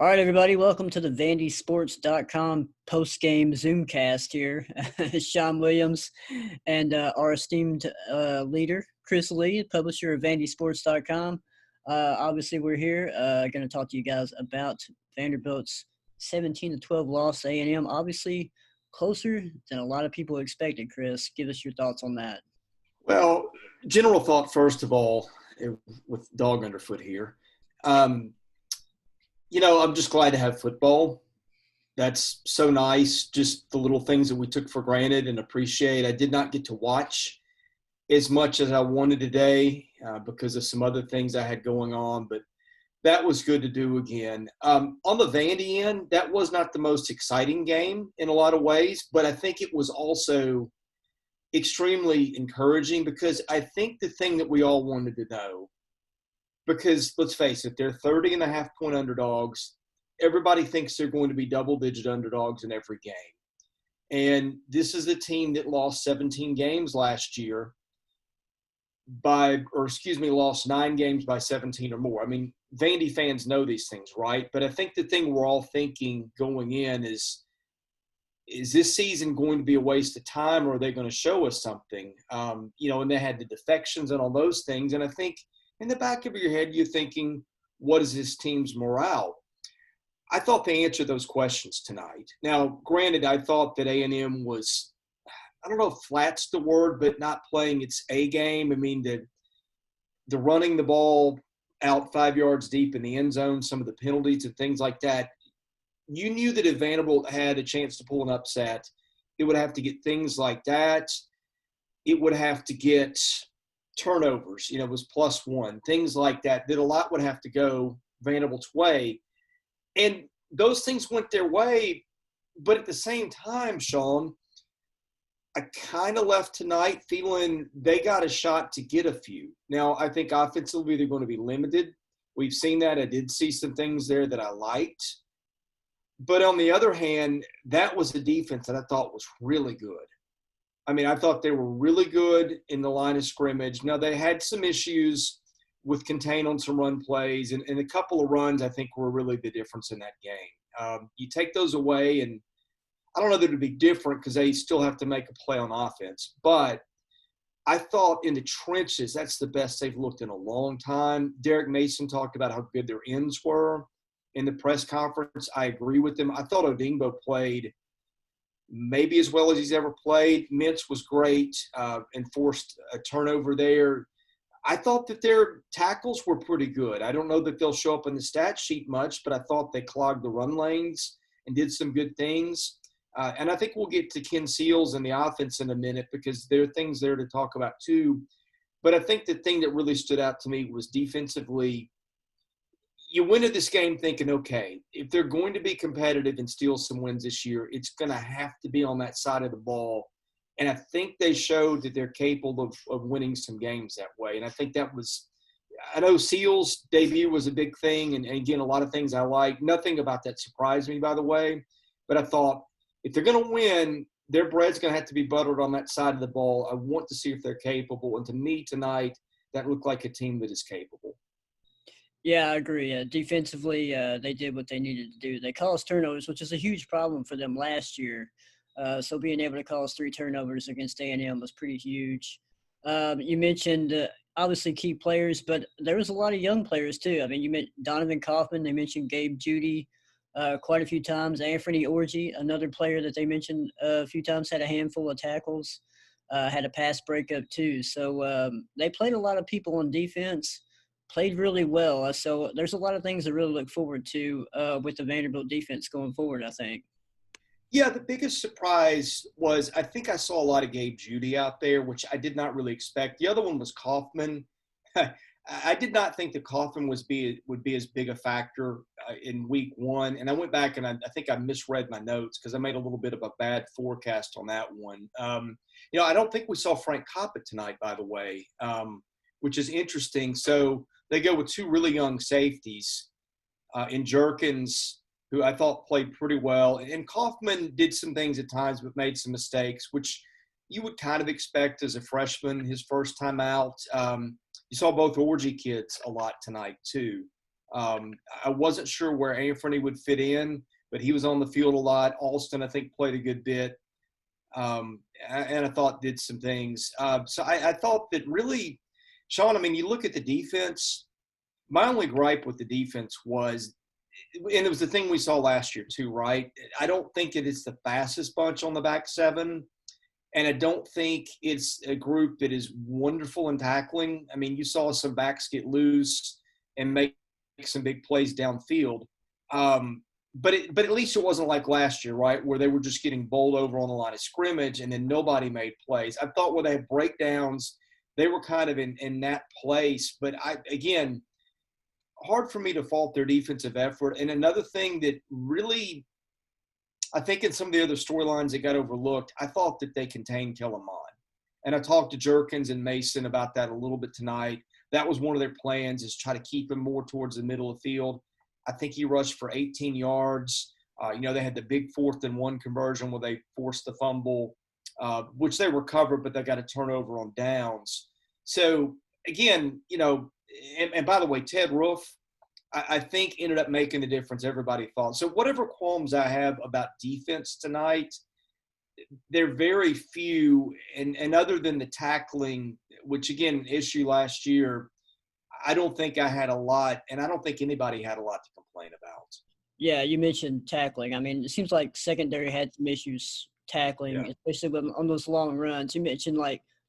All right, everybody, welcome to the VandySports.com post-game Zoomcast here. It's Sean Williams and our esteemed leader, Chris Lee, publisher of VandySports.com. Obviously, we're here going to talk to you guys about Vanderbilt's 17-12 loss to A&M. Obviously, closer than a lot of people expected, Chris. Give us your thoughts on that. Well, general thought, first of all, with dog underfoot here. I'm just glad to have football. That's so nice. Just the little things that we took for granted and appreciate. I did not get to watch as much as I wanted today because of some other things I had going on, but that was good to do again. On the Vandy end, that was not the most exciting game in a lot of ways, but I think it was also extremely encouraging because I think the thing that we all wanted to know, because let's face it, they're 30.5-point underdogs. Everybody thinks they're going to be double-digit underdogs in every game. And this is a team that lost 17 games last year lost 9 games by 17 or more. I mean, Vandy fans know these things, right? But I think the thing we're all thinking going in is this season going to be a waste of time, or are they going to show us something? And they had the defections and all those things. And I think in the back of your head, you're thinking, what is this team's morale? I thought they answered those questions tonight. Now, granted, I thought that A&M was, I don't know if flat's the word, but not playing its A game. I mean, the running the ball out 5 yards deep in the end zone, some of the penalties and things like that, you knew that if Vanderbilt had a chance to pull an upset, it would have to get things like that. It would have to get turnovers, it was +1, things like that a lot would have to go Vanderbilt's way. And those things went their way. But at the same time, Sean, I kind of left tonight feeling they got a shot to get a few. Now, I think offensively they're going to be limited. We've seen that. I did see some things there that I liked. But on the other hand, that was a defense that I thought was really good. I mean, I thought they were really good in the line of scrimmage. Now, they had some issues with contain on some run plays, and a couple of runs I think were really the difference in that game. You take those away, and I don't know that it would be different because they still have to make a play on offense. But I thought in the trenches, that's the best they've looked in a long time. Derek Mason talked about how good their ends were in the press conference. I agree with him. I thought Odingbo played maybe as well as he's ever played. Mintz was great and forced a turnover there. I thought that their tackles were pretty good. I don't know that they'll show up in the stat sheet much, but I thought they clogged the run lanes and did some good things. And I think we'll get to Ken Seals and the offense in a minute because there are things there to talk about too. But I think the thing that really stood out to me was defensively, you went into this game thinking, okay, if they're going to be competitive and steal some wins this year, it's going to have to be on that side of the ball. And I think they showed that they're capable of winning some games that way. And I think that was – I know Seals' debut was a big thing, and again, a lot of things I like. Nothing about that surprised me, by the way. But I thought if they're going to win, their bread's going to have to be buttered on that side of the ball. I want to see if they're capable. And to me tonight, that looked like a team that is capable. Yeah, I agree. Defensively, they did what they needed to do. They caused turnovers, which is a huge problem for them last year. So being able to cause 3 turnovers against A&M was pretty huge. You mentioned obviously key players, but there was a lot of young players too. I mean, you mentioned Donovan Kaufman. They mentioned Gabe Judy quite a few times. Anthony Orji, another player that they mentioned a few times, had a handful of tackles, had a pass breakup too. So they played a lot of people on defense. Played really well. So there's a lot of things to really look forward to with the Vanderbilt defense going forward, I think. Yeah, the biggest surprise was I think I saw a lot of Gabe Judy out there, which I did not really expect. The other one was Kaufman. I did not think that Kaufman would be as big a factor in week 1. And I went back and I think I misread my notes because I made a little bit of a bad forecast on that one. I don't think we saw Frank Coppett tonight, by the way, which is interesting. So they go with 2 really young safeties in Jerkins, who I thought played pretty well. And Kaufman did some things at times but made some mistakes, which you would kind of expect as a freshman, his first time out. You saw both Orgy kids a lot tonight too. I wasn't sure where Anthony would fit in, but he was on the field a lot. Alston, I think, played a good bit. And I thought did some things. So I thought that really, Sean, I mean, you look at the defense, my only gripe with the defense was, and it was the thing we saw last year too, right? I don't think it is the fastest bunch on the back seven. And I don't think it's a group that is wonderful in tackling. I mean, you saw some backs get loose and make some big plays downfield. But at least it wasn't like last year, right, where they were just getting bowled over on the line of scrimmage and then nobody made plays. I thought where they had breakdowns, they were kind of in that place. But, again, hard for me to fault their defensive effort. And another thing that really – I think in some of the other storylines that got overlooked, I thought that they contained Kellen Mond. And I talked to Jerkins and Mason about that a little bit tonight. That was one of their plans, is try to keep him more towards the middle of the field. I think he rushed for 18 yards. They had the big 4th-and-1 conversion where they forced the fumble, which they recovered, but they got a turnover on downs. So, again, and by the way, Ted Roof, I think ended up making the difference everybody thought. So whatever qualms I have about defense tonight, they're very few. And other than the tackling, which, again, issue last year, I don't think I had a lot, and I don't think anybody had a lot to complain about. Yeah, you mentioned tackling. I mean, it seems like secondary had some issues tackling, especially on those long runs. You mentioned,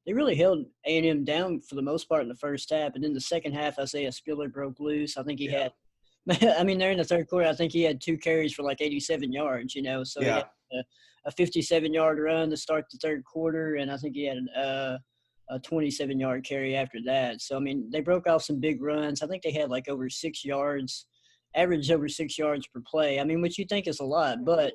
they really held A&M down for the most part in the first half, and then the second half, Isaiah Spiller broke loose. I think he had – I mean, there in the third quarter, I think he had 2 carries for 87 yards, So he had a 57-yard run to start the third quarter, and I think he had a 27-yard carry after that. So, I mean, they broke off some big runs. I think they had over 6 yards, averaged over 6 yards per play. I mean, which you think is a lot, but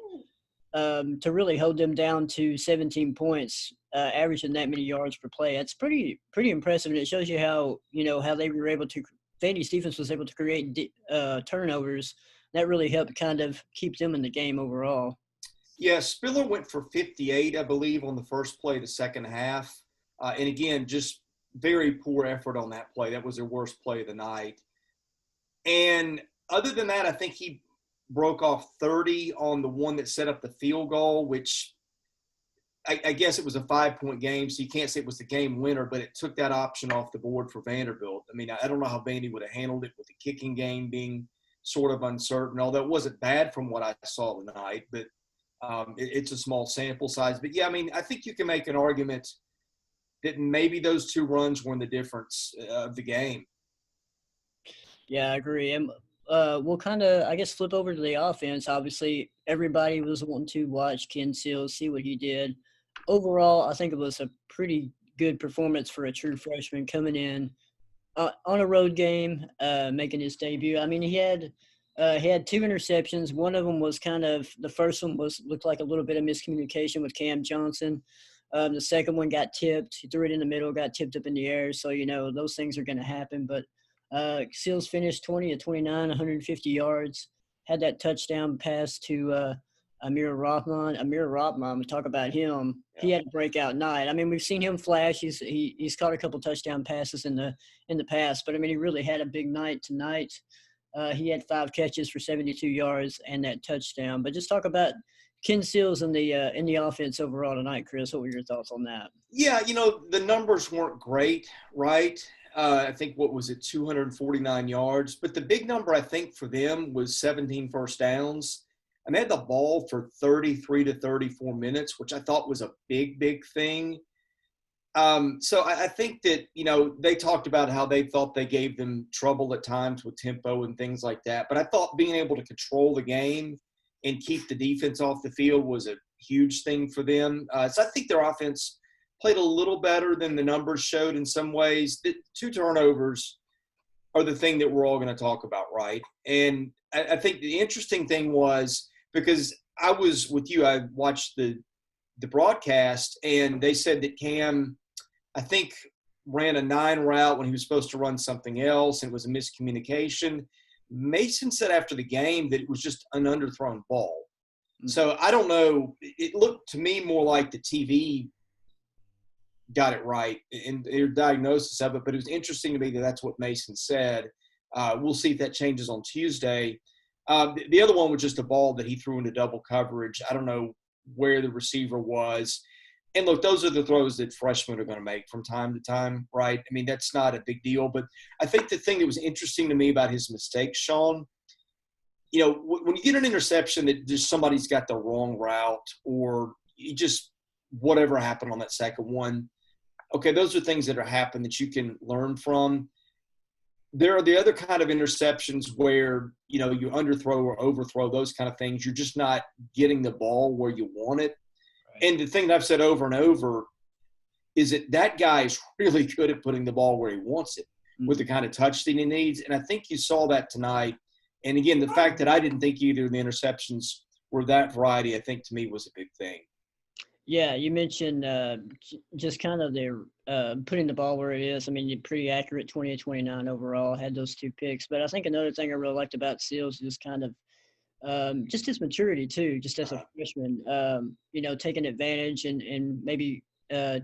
to really hold them down to 17 points, averaging that many yards per play, that's pretty impressive. And it shows you how they were able to – Vandy's defense was able to create turnovers. That really helped kind of keep them in the game overall. Yeah, Spiller went for 58, I believe, on the first play of the second half. And, again, just very poor effort on that play. That was their worst play of the night. And other than that, I think he broke off 30 on the one that set up the field goal, which I guess it was a 5-point game, so you can't say it was the game winner, but it took that option off the board for Vanderbilt. I mean, I don't know how Vandy would have handled it with the kicking game being sort of uncertain, although it wasn't bad from what I saw tonight, but it's a small sample size. But, yeah, I mean, I think you can make an argument that maybe those 2 runs were in the difference of the game. Yeah, I agree. And we'll kind of, I guess, flip over to the offense. Obviously, everybody was wanting to watch Ken Seals, see what he did. Overall, I think it was a pretty good performance for a true freshman coming in on a road game, making his debut. I mean, he had 2 interceptions. One of them was the first one looked like a little bit of miscommunication with Cam Johnson. The second one got tipped. He threw it in the middle, got tipped up in the air. So, those things are going to happen. But Seals finished 20 of 29, 150 yards, had that touchdown pass to Amir Rahman. We talk about him. Yeah. He had a breakout night. I mean, we've seen him flash. He's caught a couple touchdown passes in the past, but I mean, he really had a big night tonight. He had 5 catches for 72 yards and that touchdown. But just talk about Ken Seals in the offense overall tonight, Chris. What were your thoughts on that? Yeah, the numbers weren't great, right? I think, 249 yards. But the big number, I think, for them was 17 first downs. And they had the ball for 33 to 34 minutes, which I thought was a big, big thing. So I think that, they talked about how they thought they gave them trouble at times with tempo and things like that. But I thought being able to control the game and keep the defense off the field was a huge thing for them. So I think their offense played a little better than the numbers showed in some ways. The 2 turnovers are the thing that we're all going to talk about, right? And I think the interesting thing was, because I was with you, I watched the broadcast, and they said that Cam, I think, ran a 9 route when he was supposed to run something else, and it was a miscommunication. Mason said after the game that it was just an underthrown ball. Mm-hmm. So I don't know. It looked to me more like the TV got it right in their diagnosis of it, but it was interesting to me that that's what Mason said. We'll see if that changes on Tuesday. The other one was just a ball that he threw into double coverage. I don't know where the receiver was. And look, those are the throws that freshmen are going to make from time to time, right? I mean, that's not a big deal. But I think the thing that was interesting to me about his mistakes, Sean, when you get an interception that just somebody's got the wrong route or you just whatever happened on that second one, okay, those are things that are happening that you can learn from. There are the other kind of interceptions where, you underthrow or overthrow, those kind of things. You're just not getting the ball where you want it. And the thing that I've said over and over is that guy is really good at putting the ball where he wants it with the kind of touch that he needs. And I think you saw that tonight. And, again, the fact that I didn't think either of the interceptions were that variety, I think, to me was a big thing. Yeah, you mentioned just kind of their putting the ball where it is. I mean, you're pretty accurate, 20 to 29 overall, had those 2 picks. But I think another thing I really liked about Seals is kind of just his maturity too, just as a freshman, taking advantage and maybe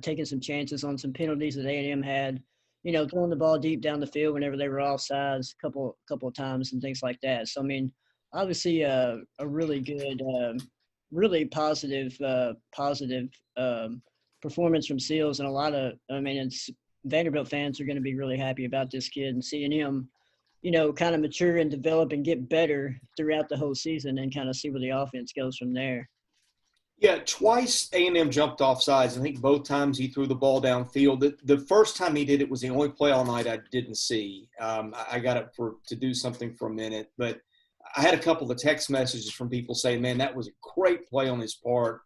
taking some chances on some penalties that A&M had, throwing the ball deep down the field whenever they were offsides a couple of times and things like that. So, I mean, obviously a really good, really positive performance from Seals, and it's Vanderbilt fans are going to be really happy about this kid and seeing him kind of mature and develop and get better throughout the whole season and kind of see where the offense goes from there. Yeah, twice A&M jumped off sides. I think both times he threw the ball downfield. The first time he did it was the only play all night I didn't see. I got it to do something for a minute. But I had a couple of text messages from people saying, man, that was a great play on his part.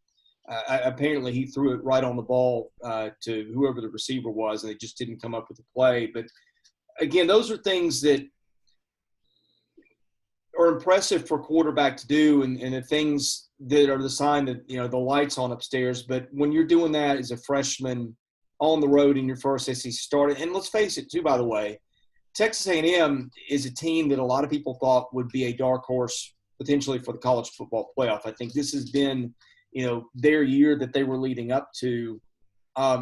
Apparently he threw it right on the ball to whoever the receiver was, and they just didn't come up with the play. But, again, those are things that are impressive for a quarterback to do and the things that are the sign that, the light's on upstairs. But when you're doing that as a freshman on the road in your first SEC start, and let's face it too, by the way, Texas A&M is a team that a lot of people thought would be a dark horse potentially for the college football playoff. I think this has been, their year that they were leading up to.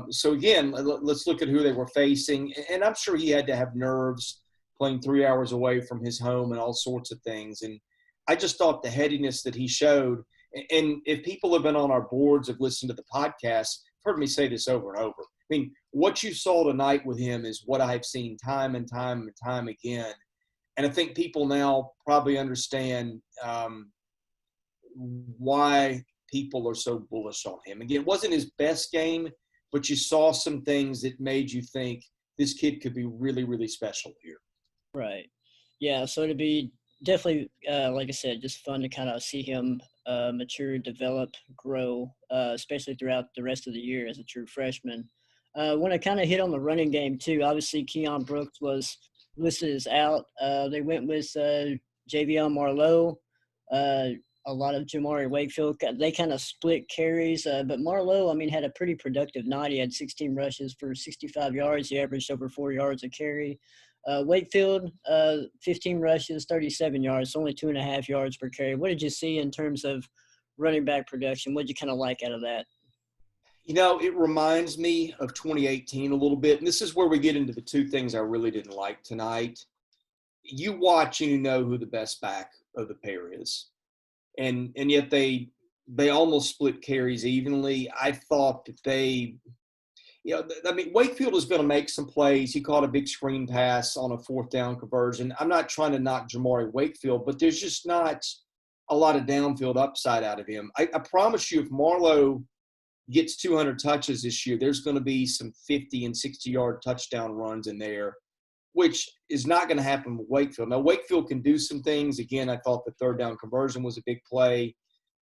So, again, let's look at who they were facing. And I'm sure he had to have nerves playing 3 hours away from his home and all sorts of things. And I just thought the headiness that he showed, and if people have been on our boards, have listened to the podcast, heard me say this over and over. I mean, what you saw tonight with him is what I've seen time and time and time again. And I think people now probably understand why people are so bullish on him. Again, it wasn't his best game, but you saw some things that made you think this kid could be really, really special here. Right. Yeah, so it'd be definitely, like I said, just fun to kind of see him mature, develop, grow, especially throughout the rest of the year as a true freshman. Want to kind of hit on the running game too. Obviously, Keon Brooks was listed as out. They went with Javion Marlowe, a lot of Jamari Wakefield. They kind of split carries, but Marlowe, had a pretty productive night. He had 16 rushes for 65 yards. He averaged over 4 yards a carry. Wakefield, 15 rushes, 37 yards, only 2.5 yards per carry. What did you see in terms of running back production? What did you kind of like out of that? It reminds me of 2018 a little bit, and this is where we get into the two things I really didn't like tonight. You watch and you know who the best back of the pair is, and yet they almost split carries evenly. I thought that Wakefield is going to make some plays. He caught a big screen pass on a 4th down conversion. I'm not trying to knock Jamari Wakefield, but there's just not a lot of downfield upside out of him. I promise you, if Marlowe gets 200 touches this year, there's going to be some 50 and 60-yard touchdown runs in there, which is not going to happen with Wakefield. Now, Wakefield can do some things. Again, I thought the 3rd down conversion was a big play.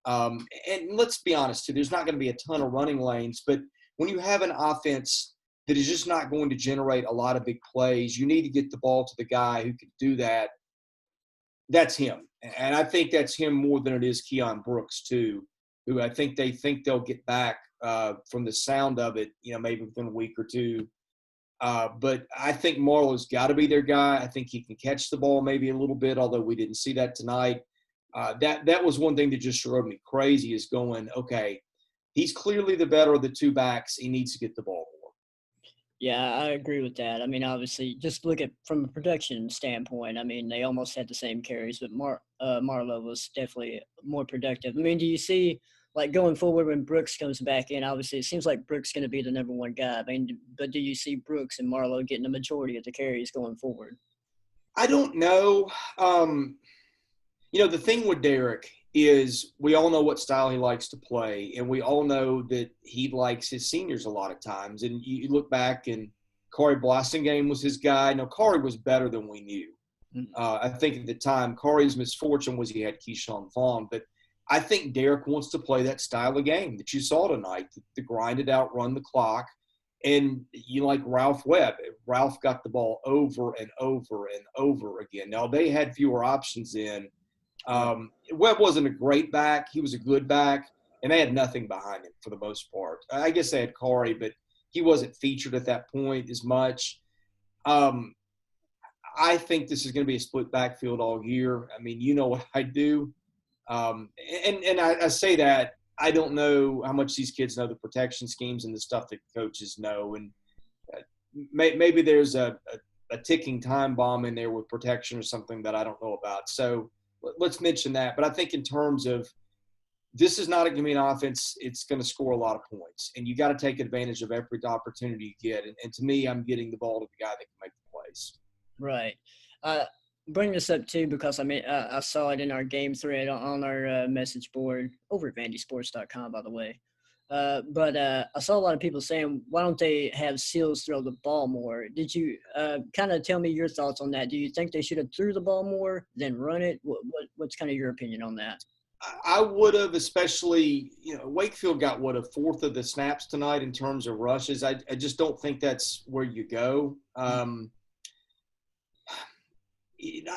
And let's be honest, too, there's not going to be a ton of running lanes, but when you have an offense that is just not going to generate a lot of big plays, you need to get the ball to the guy who can do that. That's him. And I think that's him more than it is Keon Brooks, too, who I think they'll get back from the sound of it, maybe within a week or two. But I think Marlowe's got to be their guy. I think he can catch the ball maybe a little bit, although we didn't see that tonight. That was one thing that just drove me crazy is going, okay, he's clearly the better of the two backs. He needs to get the ball more. Yeah, I agree with that. I mean, obviously, just look at from a production standpoint. I mean, they almost had the same carries, but Marlowe was definitely more productive. I mean, do you see like going forward when Brooks comes back in? Obviously, it seems like Brooks going to be the number one guy. I mean, but do you see Brooks and Marlowe getting the majority of the carries going forward? I don't know. The thing with Derek is we all know what style he likes to play, and we all know that he likes his seniors a lot of times. And you look back, and Corey Blassingame was his guy. Now, Corey was better than we knew. Mhm. I think at the time, Corey's misfortune was he had Keyshawn Vaughn, but I think Derek wants to play that style of game that you saw tonight, to grind it out, run the clock. And you like Ralph Webb. Ralph got the ball over and over and over again. Now, they had fewer options in. Right. Webb wasn't a great back. He was a good back, and they had nothing behind him for the most part. I guess they had Corey, but he wasn't featured at that point as much. Um, I think this is going to be a split backfield all year. I mean, you know what I do. And I say that I don't know how much these kids know the protection schemes and the stuff that coaches know. And maybe there's a ticking time bomb in there with protection or something that I don't know about. So let's mention that. But I think in terms of this is not going to be an offense, it's going to score a lot of points. And you got to take advantage of every opportunity you get. And to me, I'm getting the ball to the guy that can make the plays. Right. Uh, bring this up too because I mean I saw it in our game thread on our message board over at VandySports.com, by the way. But I saw a lot of people saying, why don't they have Seals throw the ball more? Did you kind of tell me your thoughts on that? Do you think they should have threw the ball more than run it? What's kind of your opinion on that? I would have, especially, Wakefield got a fourth of the snaps tonight in terms of rushes. I just don't think that's where you go.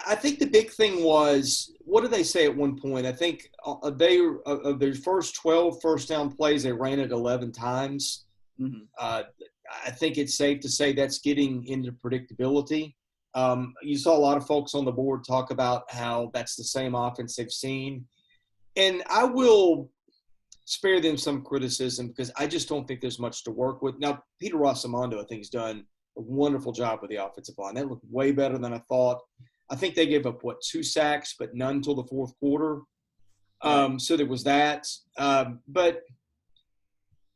I think the big thing was, what did they say at one point? I think of their first 12 first down plays, they ran it 11 times. Mm-hmm. I think it's safe to say that's getting into predictability. You saw a lot of folks on the board talk about how that's the same offense they've seen. And I will spare them some criticism because I just don't think there's much to work with. Now, Peter Rossamondo, I think, has done a wonderful job with the offensive line. That looked way better than I thought. I think they gave up, 2 sacks, but none until the fourth quarter. Right. So there was that. But,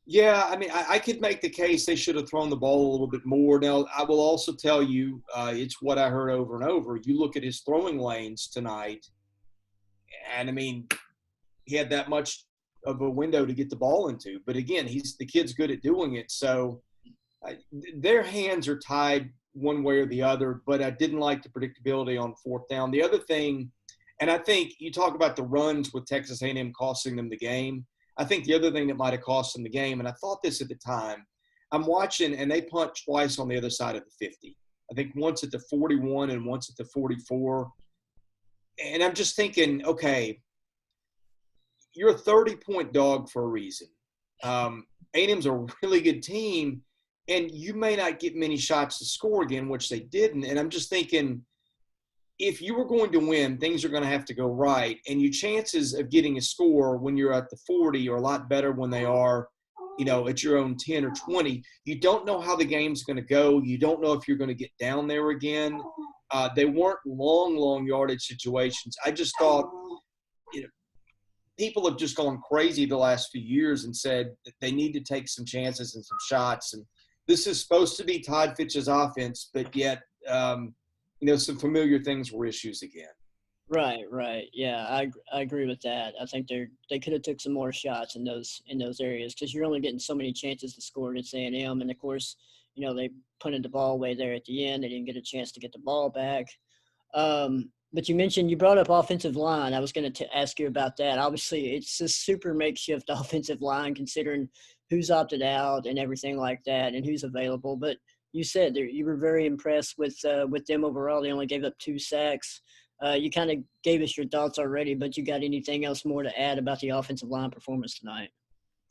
yeah, I mean, I could make the case they should have thrown the ball a little bit more. Now, I will also tell you, it's what I heard over and over. You look at his throwing lanes tonight, and, I mean, he had that much of a window to get the ball into. But, again, the kid's good at doing it. So their hands are tied one way or the other, but I didn't like the predictability on fourth down. The other thing, and I think you talk about the runs with Texas A&M costing them the game. I think the other thing that might have cost them the game, and I thought this at the time, I'm watching, and they punt twice on the other side of the 50. I think once at the 41 and once at the 44. And I'm just thinking, okay, you're a 30-point dog for a reason. A&M's a really good team, and you may not get many shots to score again, which they didn't. And I'm just thinking, if you were going to win, things are going to have to go right. And your chances of getting a score when you're at the 40 are a lot better when they are, at your own 10 or 20. You don't know how the game's going to go. You don't know if you're going to get down there again. They weren't long yardage situations. I just thought, people have just gone crazy the last few years and said that they need to take some chances and some shots. And this is supposed to be Todd Fitch's offense, but yet, some familiar things were issues again. Right. Yeah, I agree with that. I think they could have took some more shots in those areas because you're only getting so many chances to score against A&M, and of course, they punted the ball away there at the end. They didn't get a chance to get the ball back. But you brought up offensive line. I was going to ask you about that. Obviously, it's a super makeshift offensive line considering who's opted out and everything like that, and who's available. But you said you were very impressed with them overall. They only gave up 2 sacks. You kind of gave us your thoughts already, but you got anything else more to add about the offensive line performance tonight?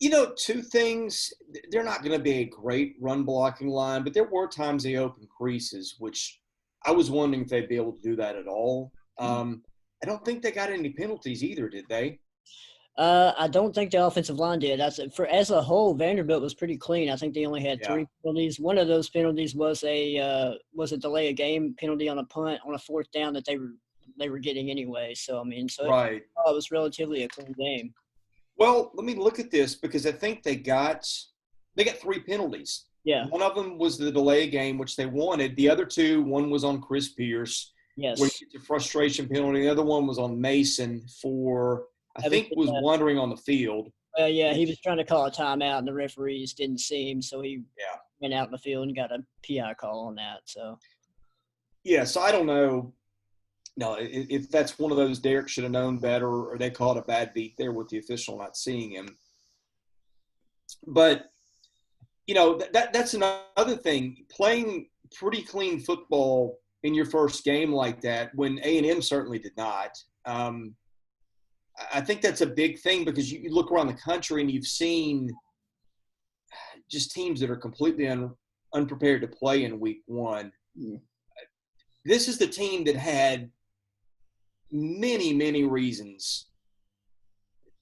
2 things. They're not going to be a great run blocking line, but there were times they opened creases, which I was wondering if they'd be able to do that at all. I don't think they got any penalties either, did they? I don't think the offensive line did. As a whole, Vanderbilt was pretty clean. I think they only had Yeah. 3 penalties. One of those penalties was a delay of game penalty on a punt on a 4th down that they were getting anyway. So I mean, Right. it was relatively a clean game. Well, let me look at this because I think they got 3 penalties. Yeah. One of them was the delay game, which they wanted. The other two, one was on Chris Pierce, where Yes. he gets a frustration penalty. The other one was on Mason for, I I was think, was wandering on the field. yeah, he was Which, trying to call a timeout, and the referees didn't see him, so he yeah, went out in the field and got a PI call on that. So yeah. So I don't know. No, if that's one of those Derek should have known better, or they called a bad beat there with the official not seeing him. But that's another thing. Playing pretty clean football in your first game like that, when A&M certainly did not. I think that's a big thing because you look around the country and you've seen just teams that are completely unprepared to play in week one. mm, This is the team that had many, many reasons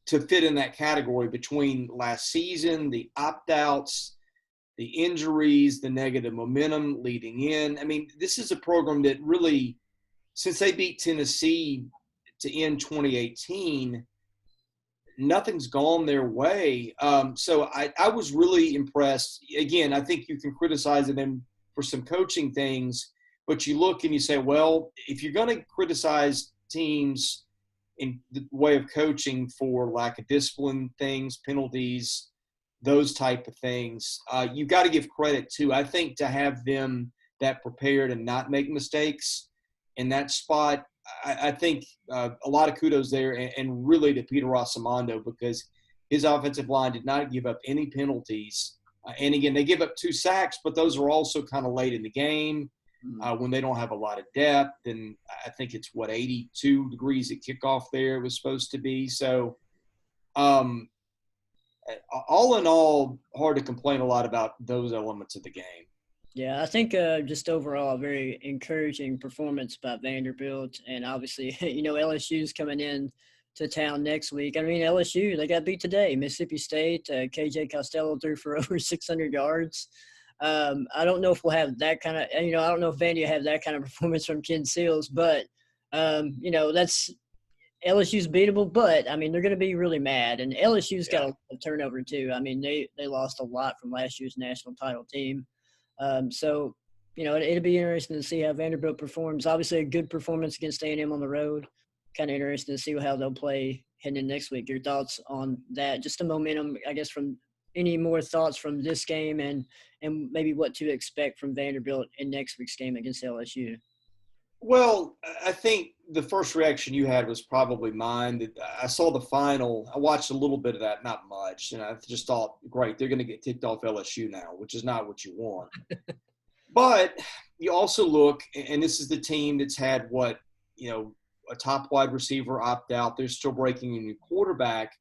to fit in that category between last season, the opt-outs, the injuries, the negative momentum leading in. I mean, this is a program that really, since they beat Tennessee to end 2018, nothing's gone their way. So I was really impressed. Again, I think you can criticize them for some coaching things, but you look and you say, well, if you're going to criticize teams in the way of coaching for lack of discipline things, penalties, those type of things, you got to give credit to. I think to have them that prepared and not make mistakes in that spot, I think a lot of kudos there, and really to Peter Rosamondo because his offensive line did not give up any penalties. And again, they give up 2 sacks, but those are also kind of late in the game when they don't have a lot of depth. And I think it's 82 degrees at kickoff there it was supposed to be. So all in all, hard to complain a lot about those elements of the game. yeah, I think just overall a very encouraging performance by Vanderbilt, and obviously LSU's coming in to town next week. I mean LSU, they got beat today. Mississippi State, KJ Costello threw for over 600 yards. I don't know if we'll have that kind of I don't know if Vandy will have that kind of performance from Ken Seals, but that's LSU's beatable, but I mean they're going to be really mad, and LSU's got Yeah. a turnover too. I mean they lost a lot from last year's national title team. So, it'll be interesting to see how Vanderbilt performs. Obviously, a good performance against A&M on the road. Kind of interesting to see how they'll play heading in next week. Your thoughts on that? Just a momentum, I guess, from any more thoughts from this game and maybe what to expect from Vanderbilt in next week's game against LSU. Well, I think the first reaction you had was probably mine. That I saw the final. I watched a little bit of that, not much, and I just thought, great, they're going to get ticked off LSU now, which is not what you want. But you also look, and this is the team that's had a top wide receiver opt out. They're still breaking a new quarterback.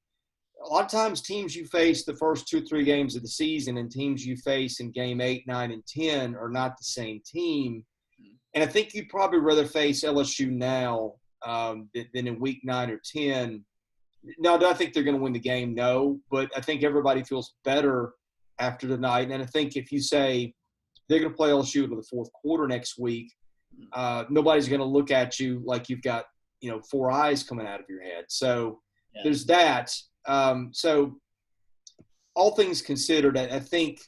A lot of times, teams you face the first 2 or 3 games of the season and teams you face in game 8, 9, and 10 are not the same team. And I think you'd probably rather face LSU now than in week 9 or 10. Now, do I think they're going to win the game? No. But I think everybody feels better after tonight. And I think if you say they're going to play LSU into the fourth quarter next week, nobody's going to look at you like you've got, 4 eyes coming out of your head. So Yeah. there's that. So all things considered, I think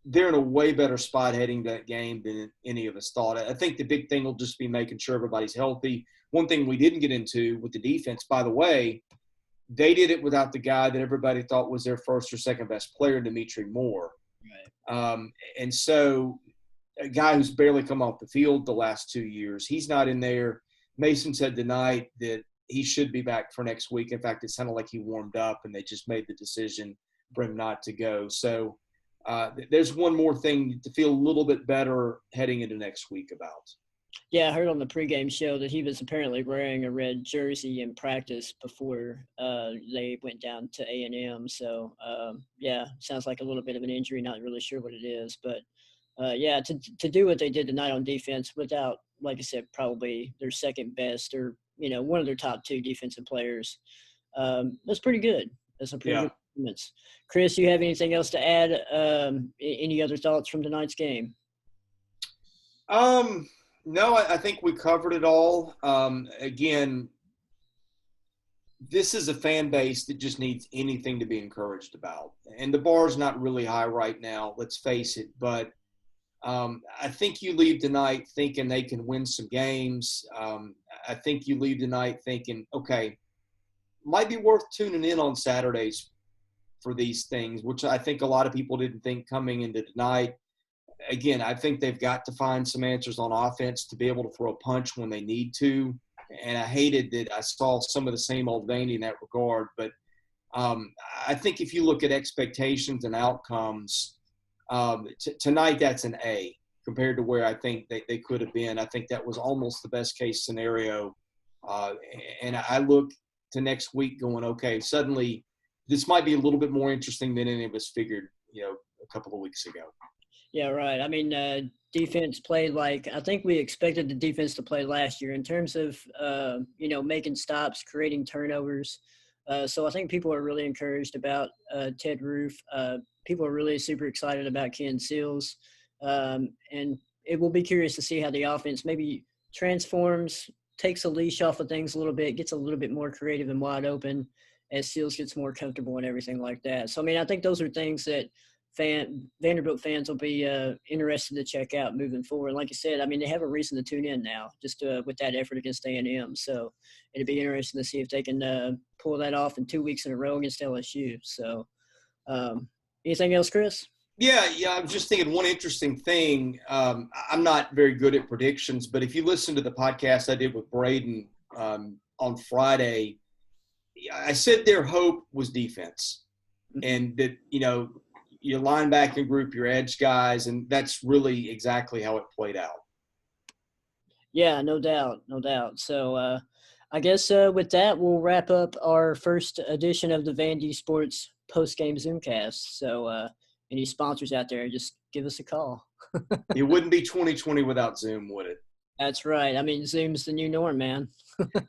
they're in a way better spot heading to that game than any of us thought. I think the big thing will just be making sure everybody's healthy. One thing we didn't get into with the defense, by the way, they did it without the guy that everybody thought was their first or second best player, Dimitri Moore. Right. And so a guy who's barely come off the field the last 2 years, he's not in there. Mason said tonight that he should be back for next week. In fact, it sounded like he warmed up and they just made the decision for him not to go. So there's one more thing to feel a little bit better heading into next week about. Yeah, I heard on the pregame show that he was apparently wearing a red jersey in practice before they went down to A&M. So, yeah, sounds like a little bit of an injury. Not really sure what it is. But, yeah, to do what they did tonight on defense without, like I said, probably their second best or, one of their top 2 defensive players, That's pretty good. That's a pretty Yeah. good performance. Chris, you have anything else to add? Any other thoughts from tonight's game? No, I think we covered it all. Again, this is a fan base that just needs anything to be encouraged about. And the bar's not really high right now, let's face it. But I think you leave tonight thinking they can win some games. I think you leave tonight thinking, okay, might be worth tuning in on Saturdays for these things, which I think a lot of people didn't think coming into tonight. Again, I think they've got to find some answers on offense to be able to throw a punch when they need to. And I hated that I saw some of the same old Vandy in that regard. But I think if you look at expectations and outcomes, tonight that's an A compared to where I think they could have been. I think that was almost the best case scenario. And I look to next week going, okay, suddenly this might be a little bit more interesting than any of us figured, a couple of weeks ago. Yeah, right. I mean, defense played like I think we expected the defense to play last year in terms of, making stops, creating turnovers. So I think people are really encouraged about Ted Roof. People are really super excited about Ken Seals. And it will be curious to see how the offense maybe transforms, takes a leash off of things a little bit, gets a little bit more creative and wide open as Seals gets more comfortable and everything like that. So, I mean, I think those are things that Vanderbilt fans will be interested to check out moving forward. Like you said, I mean, they have a reason to tune in now just with that effort against A&M. So it'd be interesting to see if they can pull that off in 2 weeks in a row against LSU. So anything else, Chris? Yeah. I was just thinking one interesting thing. I'm not very good at predictions, but if you listen to the podcast I did with Braden on Friday, I said their hope was defense, and that your linebacking group, your edge guys, and that's really exactly how it played out. Yeah, no doubt, no doubt. So I guess with that, we'll wrap up our first edition of the VandySports post-game Zoomcast. So any sponsors out there, just give us a call. It wouldn't be 2020 without Zoom, would it? That's right. I mean, Zoom's the new norm, man.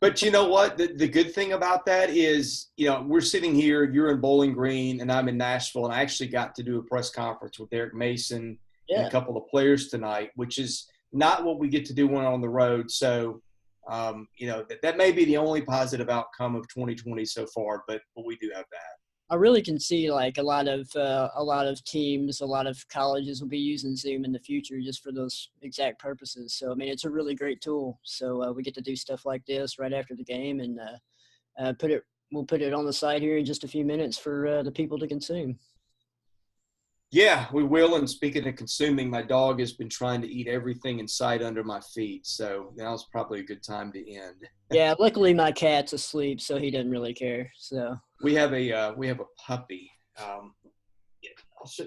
But you know what? The good thing about that is, we're sitting here, you're in Bowling Green, and I'm in Nashville, and I actually got to do a press conference with Derek Mason and a couple of players tonight, which is not what we get to do when on the road. So, that may be the only positive outcome of 2020 so far, but we do have that. I really can see like a lot of teams, a lot of colleges will be using Zoom in the future just for those exact purposes. So I mean, it's a really great tool. So we get to do stuff like this right after the game, and we'll put it on the site here in just a few minutes for the people to consume. Yeah, we will. And speaking of consuming, my dog has been trying to eat everything in sight under my feet. So now's probably a good time to end. Yeah, luckily my cat's asleep, so he doesn't really care. So we have a puppy.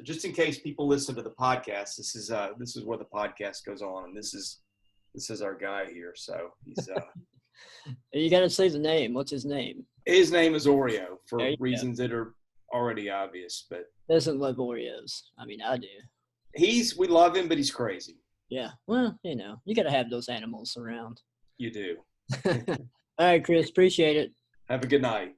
Just in case people listen to the podcast, this is where the podcast goes on, and this is our guy here. So he's. You got to say the name. What's his name? His name is Oreo for reasons that are already obvious, but doesn't love Oreos. I mean, I do. We love him, but he's crazy. Yeah. Well, you got to have those animals around. You do. All right, Chris. Appreciate it. Have a good night.